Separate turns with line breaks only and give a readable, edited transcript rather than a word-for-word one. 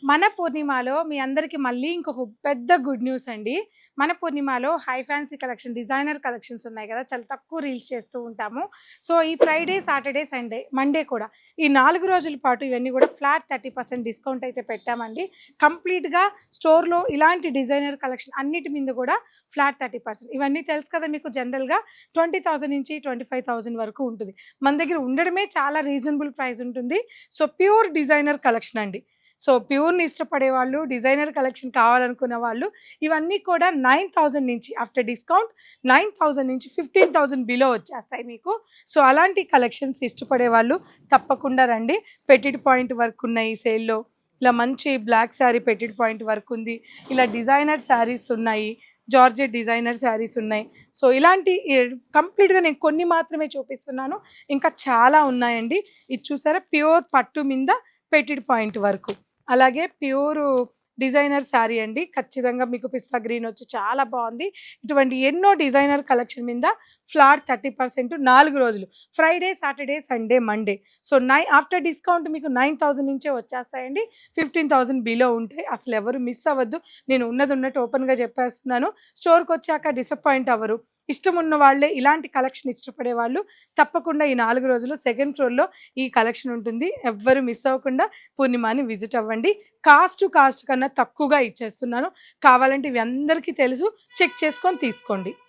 మన పూర్ణిమలో మీ అందరికి మళ్ళీ ఇంకొక పెద్ద గుడ్ న్యూస్ అండి. మన పూర్ణిమలో high fancy collection, designer collections ఉన్నాయి కదా! చాలా తక్కువ రీల్స్ చేస్తూ ఉంటాము. సో, ఈ ఫ్రైడే, సాటర్డే, సండే, మండే కూడా ఈ 4 రోజుల పాటు ఇవన్నీ కూడా ఫ్లాట్ 30% డిస్కౌంట్ అయితే పెట్టామండి. కంప్లీట్‌గా స్టోర్‌లో ఇలాంటి డిజైనర్ కలెక్షన్ అన్నిటి మీద కూడా ఫ్లాట్ 30%. ఇవన్నీ తెలుసు కదా మీకు జనరల్‌గా 20,000 నుంచి 25,000 వరకు ఉంటుంది. మన దగ్గర ఉండడమే చాలా రీజనబుల్ ప్రైస్ ఉంటుంది. సో, ప్యూర్ డిజైనర్ కలెక్షన్ అండి. సో, ప్యూర్‌ని ఇష్టపడే వాళ్ళు, డిజైనర్ కలెక్షన్ కావాలనుకున్న వాళ్ళు ఇవన్నీ కూడా 9,000 నుంచి ఆఫ్టర్ డిస్కౌంట్ 9,000 నుంచి 15,000 బిలో వచ్చేస్తాయి మీకు. సో, అలాంటి కలెక్షన్స్ ఇష్టపడే వాళ్ళు తప్పకుండా రండి. పెట్టిడ్ పాయింట్ వర్క్ ఉన్నాయి సేల్‌లో. ఇలా మంచి బ్లాక్ శారీ పెట్టిడ్ పాయింట్ వర్క్ ఉంది. ఇలా డిజైనర్ శారీస్ ఉన్నాయి. జార్జెట్ డిజైనర్ శారీస్ ఉన్నాయి. సో, ఇలాంటి కంప్లీట్‌గా నేను కొన్ని మాత్రమే చూపిస్తున్నాను. ఇంకా చాలా ఉన్నాయండి. ఇది చూసారా ప్యూర్ పట్టు మీద పెట్టిడ్ పాయింట్ వరకు. అలాగే ప్యూరు డిజైనర్ శారీ అండి. ఖచ్చితంగా మీకు పిస్తా గ్రీన్ వచ్చి చాలా బాగుంది. ఇటువంటి ఎన్నో డిజైనర్ కలెక్షన్ మీద ఫ్లాట్ 30% 4 రోజులు. Friday, Saturday, Sunday, Monday. So, after discount మీకు 9,000 నుంచే వచ్చేస్తాయండి. 15,000 బిలో ఉంటాయి. అసలు ఎవరు మిస్ అవ్వద్దు. నేను ఉన్నది ఉన్నట్టు ఓపెన్‌గా చెప్పేస్తున్నాను. స్టోర్‌కి వచ్చాక డిసప్పాయింట్ అవ్వరు. ఇష్టం ఉన్న వాళ్ళే ఇలాంటి కలెక్షన్ ఇష్టపడే వాళ్ళు తప్పకుండా ఈ 4 రోజులు సెకండ్ ఫ్లోర్‌లో ఈ కలెక్షన్ ఉంటుంది. ఎవ్వరు మిస్ అవ్వకుండా పూర్ణిమని విజిట్ అవ్వండి. కాస్ట్ కన్నా తక్కువగా ఇచ్చేస్తున్నాను. కావాలంటే ఇవి అందరికీ తెలుసు. చెక్ చేసుకొని తీసుకోండి.